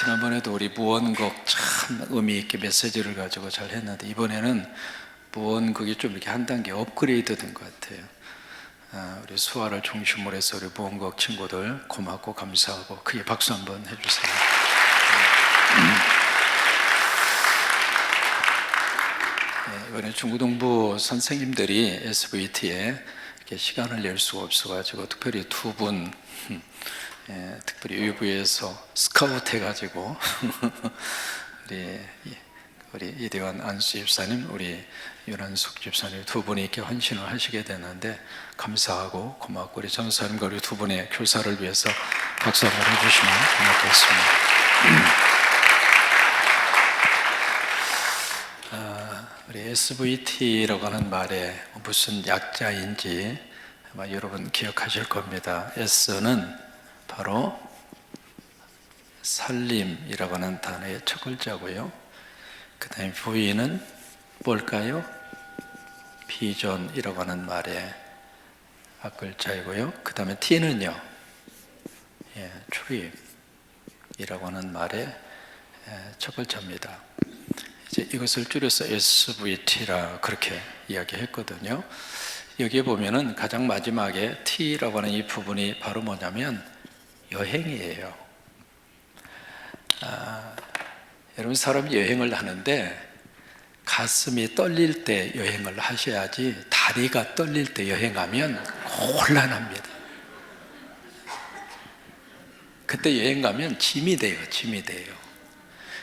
지난번에도 우리 무언곡 참 의미 있게 메시지를 가지고 잘 했는데, 이번에는 무언곡이 좀 이렇게 한 단계 업그레이드 된 것 같아요. 우리 수아를 중심으로 해서 우리 무언곡 친구들 고맙고 감사하고 크게 박수 한번 해주세요. 이번에 중고등부 선생님들이 SVT에 이렇게 시간을 낼 수가 없어가지고 특별히 두 분, 특별히 유부에서 스카우트 해가지고 우리 이대원 안수 집사님, 우리 윤한숙 집사님 두 분이 이렇게 헌신을 하시게 되는데 감사하고 고맙고, 우리 전사님과 우리 두 분의 교사를 위해서 박수 한번 해주시면 고맙겠습니다. 우리 SVT라고 하는 말에 무슨 약자인지 아마 여러분 기억하실 겁니다. S는 바로 살림이라고 하는 단어의 첫 글자고요. 그 다음에 V는 뭘까요? 비전이라고 하는 말의 앞글자이고요. 그 다음에 T는요, 출입이라고 하는 말의 첫 글자입니다. 이제 이것을 줄여서 SVT라 그렇게 이야기했거든요. 여기에 보면은 가장 마지막에 T라고 하는 이 부분이 바로 뭐냐면 여행이에요. 여러분, 사람이 여행을 하는데 가슴이 떨릴 때 여행을 하셔야지, 다리가 떨릴 때 여행하면 곤란합니다. 그때 여행 가면 짐이 돼요.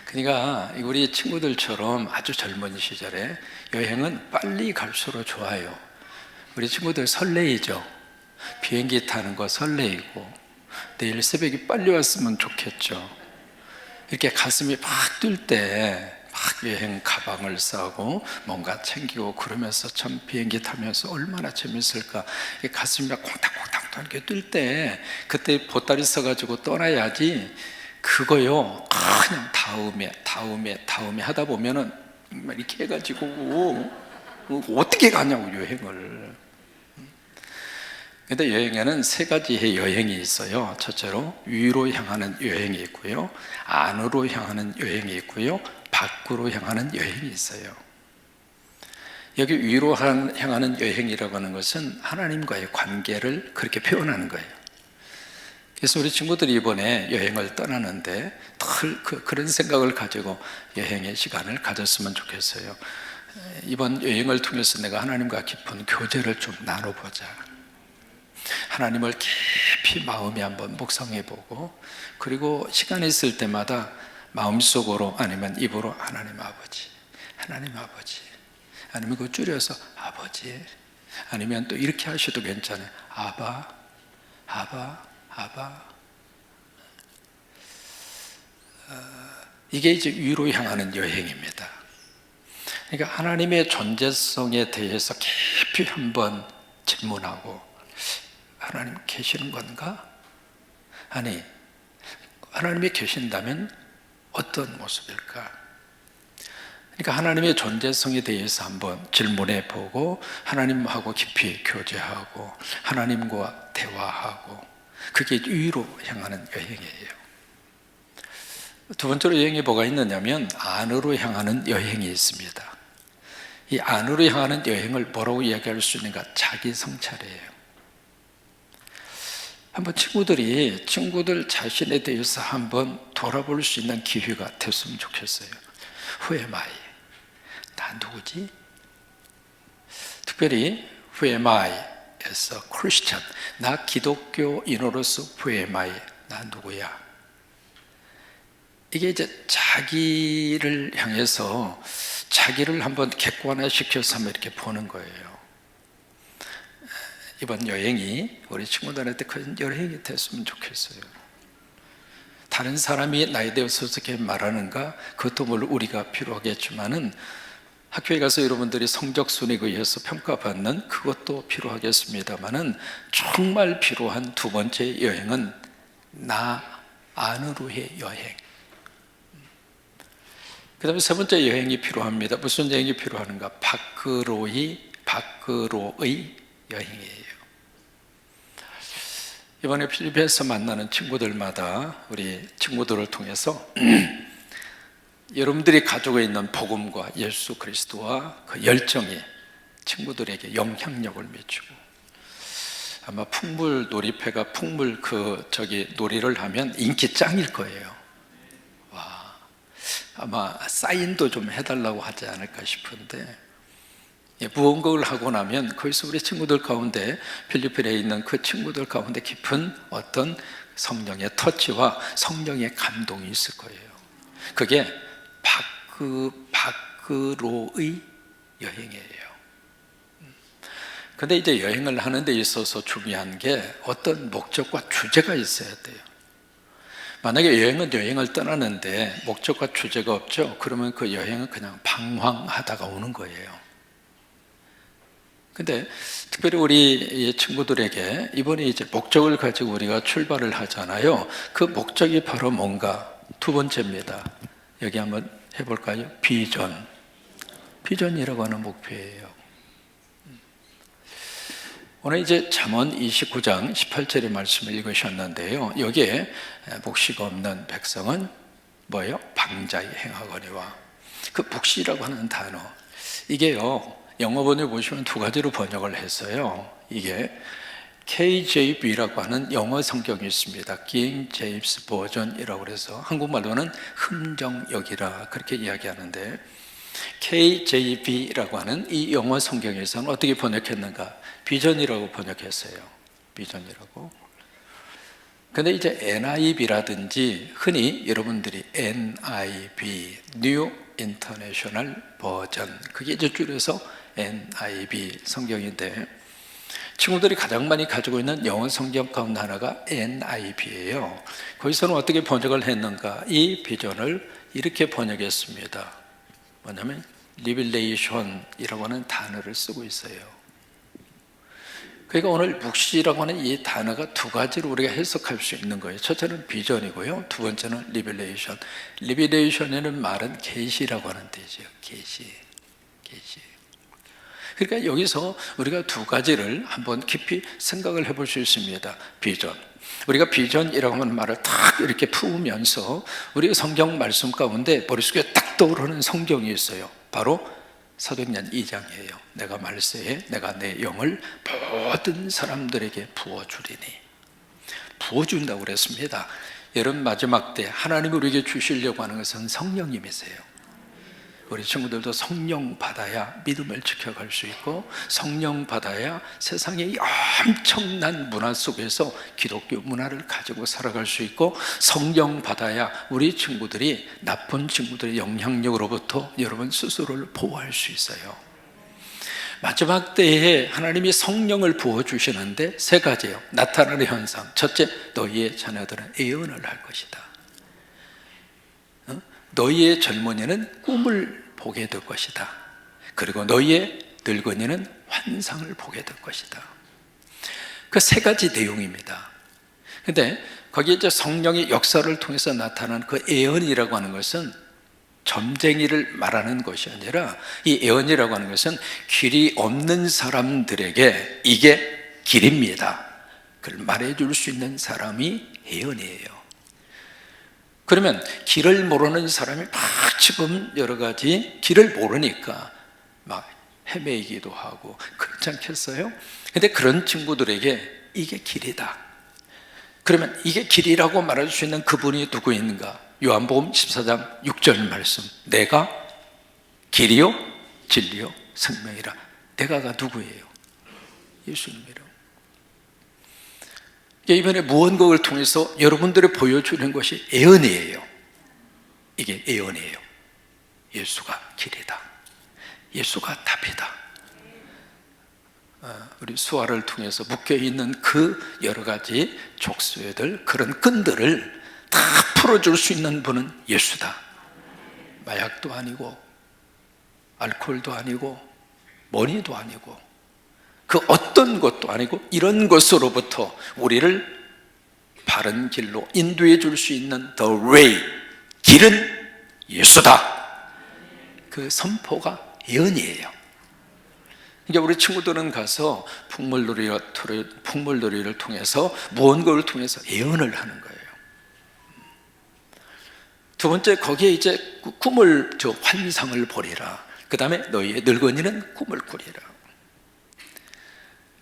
그러니까 우리 친구들처럼 아주 젊은 시절에 여행은 빨리 갈수록 좋아요. 우리 친구들 설레이죠. 비행기 타는 거 설레이고, 내일 새벽에 빨리 왔으면 좋겠죠. 이렇게 가슴이 막 뛸 때 막 여행 가방을 싸고 뭔가 챙기고 그러면서 참 비행기 타면서 얼마나 재밌을까. 가슴이 막 콩닥콩닥 이렇게 뛸 때 그때 보따리 써가지고 떠나야지, 그거요 그냥 다음에 하다 보면은 이렇게 해가지고 어떻게 가냐고 여행을. 근데 여행에는 세 가지의 여행이 있어요. 첫째로 위로 향하는 여행이 있고요, 안으로 향하는 여행이 있고요, 밖으로 향하는 여행이 있어요. 여기 위로 향하는 여행이라고 하는 것은 하나님과의 관계를 그렇게 표현하는 거예요. 그래서 우리 친구들이 이번에 여행을 떠나는데 그런 생각을 가지고 여행의 시간을 가졌으면 좋겠어요. 이번 여행을 통해서 내가 하나님과 깊은 교제를 좀 나눠보자. 하나님을 깊이 마음에 한번 묵상해보고, 그리고 시간이 있을 때마다 마음속으로 아니면 입으로 하나님 아버지, 아니면 그거 줄여서 아버지, 아니면 또 이렇게 하셔도 괜찮아요. 아바. 이게 이제 위로 향하는 여행입니다. 그러니까 하나님의 존재성에 대해서 깊이 한번 질문하고, 하나님 계시는 건가? 아니, 하나님이 계신다면 어떤 모습일까? 그러니까 하나님의 존재성에 대해서 한번 질문해 보고, 하나님하고 깊이 교제하고 하나님과 대화하고, 그게 위로 향하는 여행이에요. 두 번째로 여행이 뭐가 있느냐면 안으로 향하는 여행이 있습니다. 이 안으로 향하는 여행을 뭐라고 이야기할 수 있는가? 자기 성찰이에요. 한번 친구들 자신에 대해서 한번 돌아볼 수 있는 기회가 됐으면 좋겠어요. Who am I? 나 누구지? 특별히 Who am I as a Christian? 나 기독교인으로서 Who am I? 나 누구야? 이게 이제 자기를 향해서 자기를 한번 객관화시켜서 한번 이렇게 보는 거예요. 이번 여행이 우리 친구들한테 큰 여행이 됐으면 좋겠어요. 다른 사람이 나에 대해서 어떻게 말하는가, 그것도 물론 우리가 필요하겠지만은, 학교에 가서 여러분들이 성적 순위에 의해서 평가받는 그것도 필요하겠습니다만은, 정말 필요한 두 번째 여행은 나 안으로의 여행. 그 다음에 세 번째 여행이 필요합니다. 무슨 여행이 필요한가? 밖으로의 여행이에요. 이번에 필리핀에서 만나는 친구들마다 우리 친구들을 통해서 여러분들이 가지고 있는 복음과 예수 그리스도와 그 열정이 친구들에게 영향력을 미치고, 아마 풍물 놀이패가 풍물 놀이를 하면 인기 짱일 거예요. 와, 아마 사인도 좀 해달라고 하지 않을까 싶은데, 무언가를 하고 나면 거기서 우리 친구들 가운데, 필리핀에 있는 그 친구들 가운데 깊은 어떤 성령의 터치와 성령의 감동이 있을 거예요. 그게 밖으로의 여행이에요. 근데 이제 여행을 하는 데 있어서 중요한 게 어떤 목적과 주제가 있어야 돼요. 만약에 여행을 떠나는데 목적과 주제가 없죠? 그러면 그 여행은 그냥 방황하다가 오는 거예요. 근데 특별히 우리 친구들에게 이번에 이제 목적을 가지고 우리가 출발을 하잖아요. 그 목적이 바로 뭔가? 두 번째입니다. 여기 한번 해볼까요? 비전이라고 하는 목표예요. 오늘 이제 잠언 29장 18절의 말씀을 읽으셨는데요. 여기에 묵시가 없는 백성은 뭐예요? 방자히 행하거니와. 그 묵시라고 하는 단어, 이게요, 영어본에 보시면 두 가지로 번역을 했어요. 이게 KJV라고 하는 영어 성경이 있습니다. king 제임스 버전이라고 해서 한국말로는 흥정역이라 그렇게 이야기하는데, KJV라고 하는 이 영어 성경에서는 어떻게 번역했는가? 비전이라고 번역했어요. 비전이라고. 근데 이제 NIV라든지 흔히 여러분들이 NIV, New International Version, 그게 이제 줄여서 NIV 성경인데, 친구들이 가장 많이 가지고 있는 영어 성경 가운데 하나가 NIV예요. 거기서는 어떻게 번역을 했는가? 이 비전을 이렇게 번역했습니다. 뭐냐면 리빌레이션이라고 하는 단어를 쓰고 있어요. 그러니까 오늘 묵시라고 하는 이 단어가 두 가지로 우리가 해석할 수 있는 거예요. 첫째는 비전이고요, 두 번째는 리빌레이션. 리빌레이션에는 말은 계시라고 하는 뜻이에요. 계시. 그러니까 여기서 우리가 두 가지를 한번 깊이 생각을 해볼 수 있습니다. 비전. 우리가 비전이라고 하는 말을 탁 이렇게 품으면서 우리 성경 말씀 가운데 머릿속에 딱 떠오르는 성경이 있어요. 바로 사도행전 2장이에요. 내가 말세에 내가 내 영을 모든 사람들에게 부어주리니. 부어준다고 그랬습니다. 여름 마지막 때 하나님이 우리에게 주시려고 하는 것은 성령님이세요. 우리 친구들도 성령 받아야 믿음을 지켜갈 수 있고, 성령 받아야 세상의 엄청난 문화 속에서 기독교 문화를 가지고 살아갈 수 있고, 성령 받아야 우리 친구들이 나쁜 친구들의 영향력으로부터 여러분 스스로를 보호할 수 있어요. 마지막 때에 하나님이 성령을 부어주시는데 세 가지예요. 나타나는 현상. 첫째, 너희의 자녀들은 예언을 할 것이다. 너희의 젊은이는 꿈을 보게 될 것이다. 그리고 너희의 늙은이는 환상을 보게 될 것이다. 그 세 가지 내용입니다. 근데 거기에 이제 성령의 역사를 통해서 나타난 그 예언이라고 하는 것은 점쟁이를 말하는 것이 아니라, 이 예언이라고 하는 것은 길이 없는 사람들에게 이게 길입니다, 그걸 말해줄 수 있는 사람이 예언이에요. 그러면 길을 모르는 사람이 막 지금 여러 가지 길을 모르니까 막 헤매이기도 하고 그렇지 않겠어요? 근데 그런 친구들에게 이게 길이다. 그러면 이게 길이라고 말할 수 있는 그분이 누구 있는가? 요한복음 14장 6절 말씀. 내가 길이요 진리요 생명이라. 내가가 누구예요? 예수님이라고. 이번에 무언가를 통해서 여러분들이 보여주는 것이 예언이에요. 이게 예언이에요. 예수가 길이다. 예수가 답이다. 우리 수화를 통해서 묶여있는 그 여러 가지 족쇄들, 그런 끈들을 다 풀어줄 수 있는 분은 예수다. 마약도 아니고 알코올도 아니고 머니도 아니고 그 어떤 것도 아니고, 이런 것으로부터 우리를 바른 길로 인도해 줄 수 있는 The Way, 길은 예수다. 그 선포가 예언이에요. 그러니까 우리 친구들은 가서 풍물놀이를 통해서 무언가를 통해서 예언을 하는 거예요. 두 번째, 거기에 이제 꿈을, 환상을 보리라. 그 다음에 너희의 늙은이는 꿈을 꾸리라.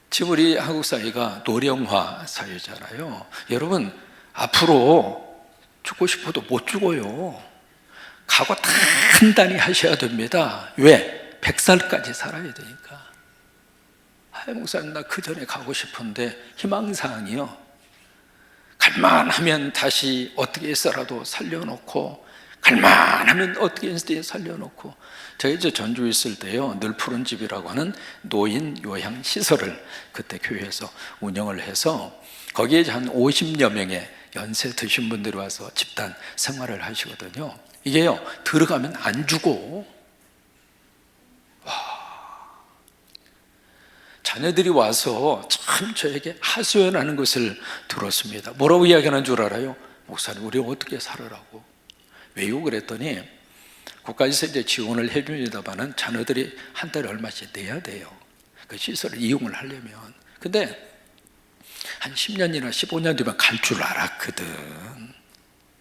지금 우리 한국 사회가 노령화 사회잖아요. 여러분, 앞으로 죽고 싶어도 못 죽어요. 각오 단단히 하셔야 됩니다. 왜? 100살까지 살아야 되니까. 목사님, 나 그 전에 가고 싶은데 희망사항이요, 갈만하면 다시 어떻게 해서라도 살려놓고, 갈만하면 어떻게 해서 살려놓고. 제가 이제 전주에 있을 때요, 늘 푸른 집이라고 하는 노인 요양 시설을 그때 교회에서 운영을 해서, 거기에 한 50여 명의 연세 드신 분들이 와서 집단 생활을 하시거든요. 이게요, 들어가면 안 죽어. 자녀들이 와서 참 저에게 하소연하는 것을 들었습니다. 뭐라고 이야기하는 줄 알아요? 목사님, 우리 어떻게 살으라고? 왜요? 그랬더니 국가에서 이제 지원을 해줍니다만은 자녀들이 한 달에 얼마씩 내야 돼요, 그 시설을 이용을 하려면. 근데 한 10년이나 15년 뒤면 갈 줄 알았거든.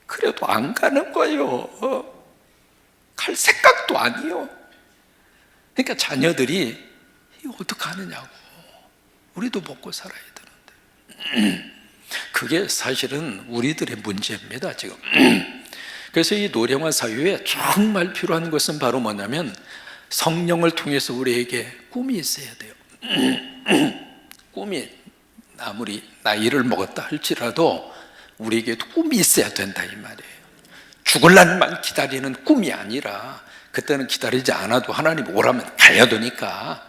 그래도 안 가는 거예요. 갈 생각도 아니요. 그러니까 자녀들이 이거 어떡하느냐고. 우리도 먹고 살아야 되는데. 그게 사실은 우리들의 문제입니다, 지금. 그래서 이 노령화 사회에 정말 필요한 것은 바로 뭐냐면, 성령을 통해서 우리에게 꿈이 있어야 돼요. 꿈이 아무리 나이를 먹었다 할지라도 우리에게도 꿈이 있어야 된다, 이 말이에요. 죽을 날만 기다리는 꿈이 아니라, 그때는 기다리지 않아도 하나님 오라면 가야 되니까,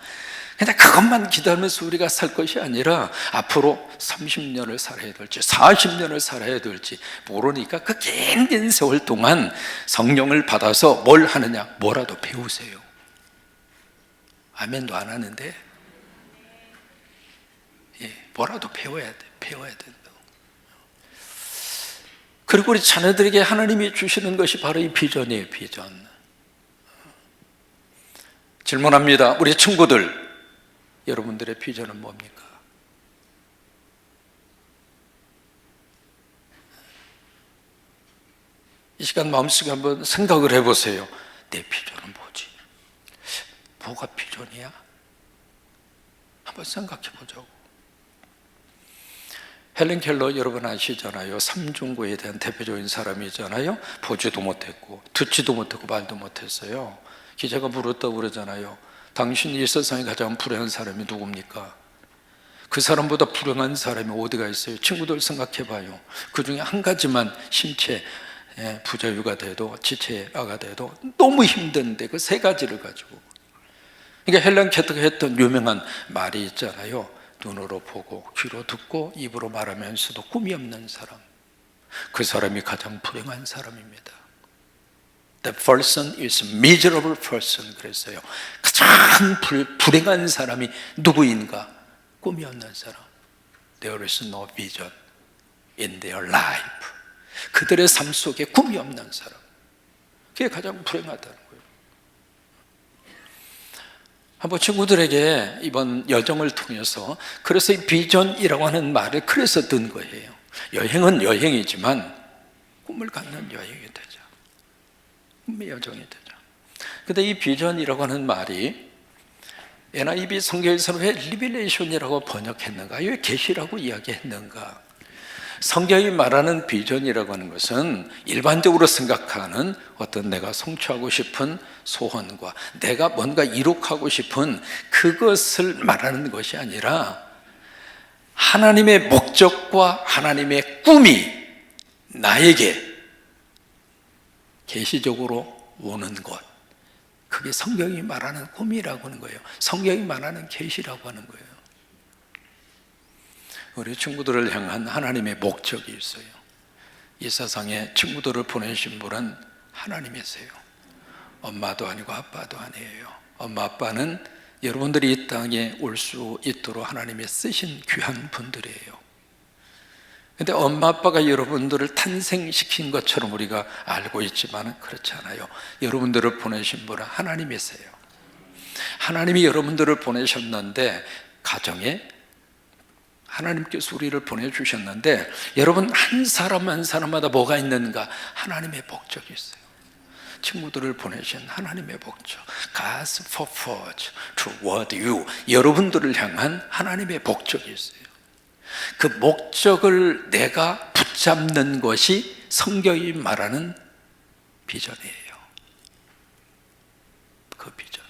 근데 그것만 기다리면서 우리가 살 것이 아니라 앞으로 30년을 살아야 될지 40년을 살아야 될지 모르니까 그 긴 세월 동안 성령을 받아서 뭘 하느냐? 뭐라도 배우세요. 아멘도 안 하는데, 뭐라도 배워야 된다. 그리고 우리 자녀들에게 하나님이 주시는 것이 바로 이 비전이에요, 비전. 질문합니다. 우리 친구들, 여러분들의 비전은 뭡니까? 이 시간 마음속에 한번 생각을 해보세요. 내 비전은 뭐지? 뭐가 비전이야? 한번 생각해 보자고. 헬렌 켈러 여러분 아시잖아요. 삼중고에 대한 대표적인 사람이잖아요. 보지도 못했고 듣지도 못했고 말도 못했어요. 기자가 물었다고 그러잖아요. 당신이 이 세상에 가장 불행한 사람이 누굽니까? 그 사람보다 불행한 사람이 어디가 있어요? 친구들 생각해 봐요. 그 중에 한 가지만 심체 부자유가 돼도 지체가 돼도 너무 힘든데 그 세 가지를 가지고. 그러니까 헬렌 켈러가 했던 유명한 말이 있잖아요. 눈으로 보고 귀로 듣고 입으로 말하면서도 꿈이 없는 사람, 그 사람이 가장 불행한 사람입니다. The person is a miserable person. 그랬어요. 가장 불행한 사람이 누구인가? 꿈이 없는 사람. There is no vision in their life. 그들의 삶 속에 꿈이 없는 사람, 그게 가장 불행하다는 거예요. 한번 친구들에게 이번 여정을 통해서, 그래서 이 비전이라고 하는 말을 그래서 든 거예요. 여행은 여행이지만 꿈을 갖는 여행이 되죠. 꿈의 여정이 되죠. 근데 이 비전이라고 하는 말이 NIV 성경에서는 왜 리빌레이션이라고 번역했는가? 왜 계시라고 이야기했는가? 성경이 말하는 비전이라고 하는 것은 일반적으로 생각하는 어떤 내가 성취하고 싶은 소원과 내가 뭔가 이룩하고 싶은 그것을 말하는 것이 아니라 하나님의 목적과 하나님의 꿈이 나에게 계시적으로 오는 것, 그게 성경이 말하는 꿈이라고 하는 거예요. 성경이 말하는 계시라고 하는 거예요. 우리 친구들을 향한 하나님의 목적이 있어요. 이 세상에 친구들을 보내신 분은 하나님이세요. 엄마도 아니고 아빠도 아니에요. 엄마 아빠는 여러분들이 이 땅에 올 수 있도록 하나님이 쓰신 귀한 분들이에요. 근데 엄마 아빠가 여러분들을 탄생시킨 것처럼 우리가 알고 있지만 그렇지 않아요. 여러분들을 보내신 분은 하나님이세요. 하나님이 여러분들을 보내셨는데, 가정에 하나님께서 우리를 보내주셨는데, 여러분 한 사람 한 사람마다 뭐가 있는가? 하나님의 목적이 있어요. 친구들을 보내신 하나님의 목적, God's purpose toward you, 여러분들을 향한 하나님의 목적이 있어요. 그 목적을 내가 붙잡는 것이 성경이 말하는 비전이에요. 그 비전.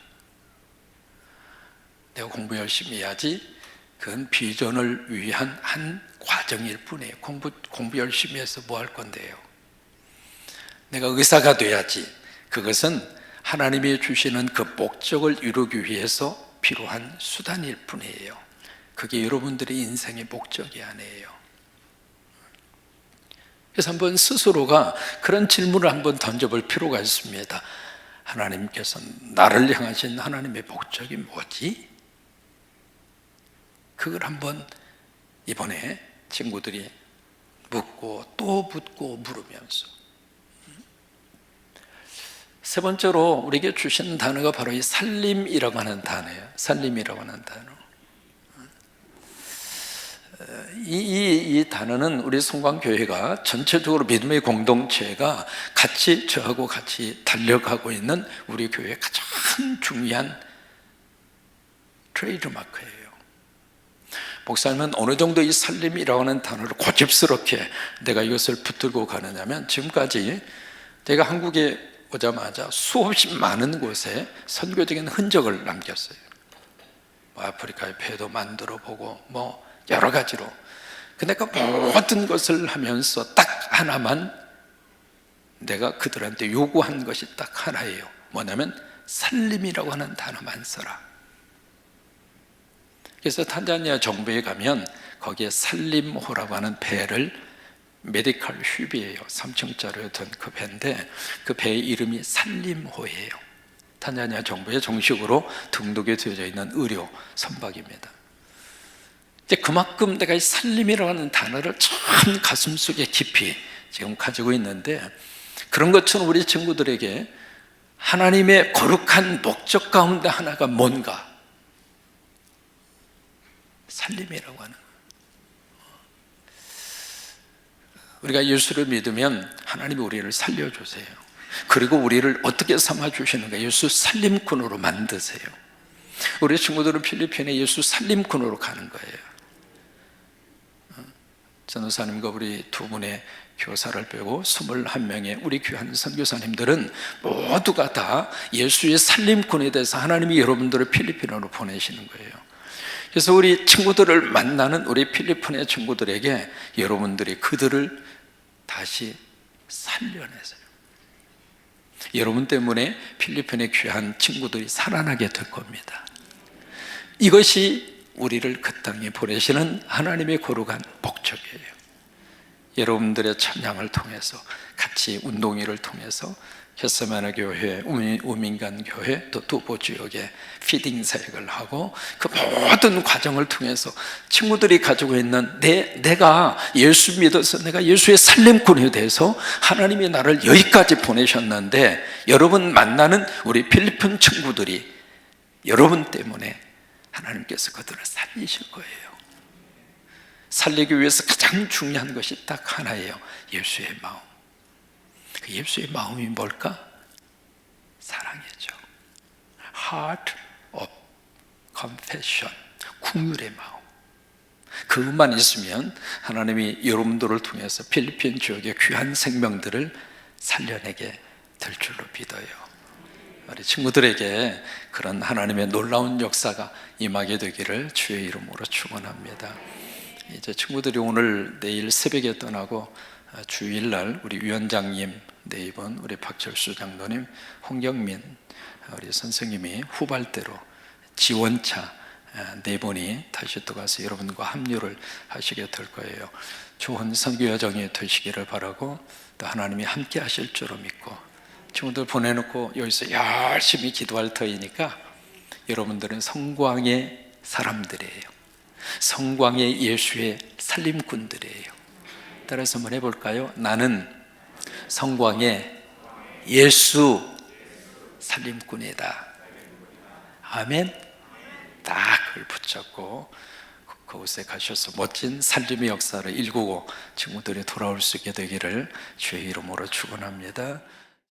내가 공부 열심히 해야지, 그건 비전을 위한 한 과정일 뿐이에요. 공부 열심히 해서 뭐 할 건데요? 내가 의사가 돼야지, 그것은 하나님이 주시는 그 목적을 이루기 위해서 필요한 수단일 뿐이에요. 그게 여러분들의 인생의 목적이 아니에요. 그래서 한번 스스로가 그런 질문을 한번 던져볼 필요가 있습니다. 하나님께서 나를 향하신 하나님의 목적이 뭐지? 그걸 한번 이번에 친구들이 묻고 또 묻고 물으면서, 세 번째로 우리에게 주신 단어가 바로 이 살림이라고 하는 단어예요. 살림이라고 하는 단어. 이 단어는 우리 성광교회가 전체적으로 믿음의 공동체가 같이 저하고 같이 달려가고 있는 우리 교회의 가장 중요한 트레이드마크예요. 목사님은 어느 정도 이 살림이라고 하는 단어를 고집스럽게 내가 이것을 붙들고 가느냐면, 지금까지 제가 한국에 오자마자 수없이 많은 곳에 선교적인 흔적을 남겼어요. 아프리카의 배도 만들어 보고 여러 가지로. 근데 그 모든 것을 하면서 딱 하나만 내가 그들한테 요구한 것이 딱 하나예요. 뭐냐면 살림이라고 하는 단어만 써라. 그래서 탄자니아 정부에 가면 거기에 살림호라고 하는 배를, 메디컬 쉽이에요. 3층짜리였던 그 배인데 그 배의 이름이 살림호예요. 탄자니아 정부에 정식으로 등록이 되어져 있는 의료 선박입니다. 이제 그만큼 내가 이 살림이라고 하는 단어를 참 가슴속에 깊이 지금 가지고 있는데, 그런 것처럼 우리 친구들에게 하나님의 거룩한 목적 가운데 하나가 뭔가? 살림이라고 하는 거예요. 우리가 예수를 믿으면 하나님이 우리를 살려주세요. 그리고 우리를 어떻게 삼아주시는가? 예수 살림꾼으로 만드세요. 우리 친구들은 필리핀에 예수 살림꾼으로 가는 거예요. 전도사님과 우리 두 분의 교사를 빼고 21명의 우리 귀한 선교사님들은 모두가 다 예수의 살림꾼에 대해서 하나님이 여러분들을 필리핀으로 보내시는 거예요. 그래서 우리 친구들을 만나는 우리 필리핀의 친구들에게 여러분들이 그들을 다시 살려내세요. 여러분 때문에 필리핀의 귀한 친구들이 살아나게 될 겁니다. 이것이 우리를 그 땅에 보내시는 하나님의 거룩한 목적이에요. 여러분들의 찬양을 통해서, 같이 운동회를 통해서, 겟세마네 교회, 우민간 교회, 또 두보 지역에 피딩 사역을 하고, 그 모든 과정을 통해서 친구들이 가지고 있는 내가 예수 믿어서 내가 예수의 살림꾼이 돼서 하나님이 나를 여기까지 보내셨는데, 여러분 만나는 우리 필리핀 친구들이 여러분 때문에 하나님께서 그들을 살리실 거예요. 살리기 위해서 가장 중요한 것이 딱 하나예요. 예수의 마음. 그 예수의 마음이 뭘까? 사랑이죠. Heart of compassion, 긍휼의 마음. 그것만 있으면 하나님이 여러분들을 통해서 필리핀 지역의 귀한 생명들을 살려내게 될 줄로 믿어요. 우리 친구들에게 그런 하나님의 놀라운 역사가 임하게 되기를 주의 이름으로 축원합니다. 이제 친구들이 오늘 내일 새벽에 떠나고 주일날 우리 위원장님 네 분, 우리 박철수 장로님, 홍경민 우리 선생님이 후발대로 지원차 네 분이 다시 또 가서 여러분과 합류를 하시게 될 거예요. 좋은 선교 여정이 되시기를 바라고, 또 하나님이 함께 하실 줄로 믿고, 친구들 보내놓고 여기서 열심히 기도할 터이니까 여러분들은 성광의 사람들이에요. 성광의 예수의 살림꾼들이에요. 따라서 한번 해볼까요? 나는 성광의 예수 살림꾼이다. 아멘. 딱 그걸 붙잡고 그곳에 가셔서 멋진 살림의 역사를 일구고 친구들이 돌아올 수 있게 되기를 주의 이름으로 축원합니다.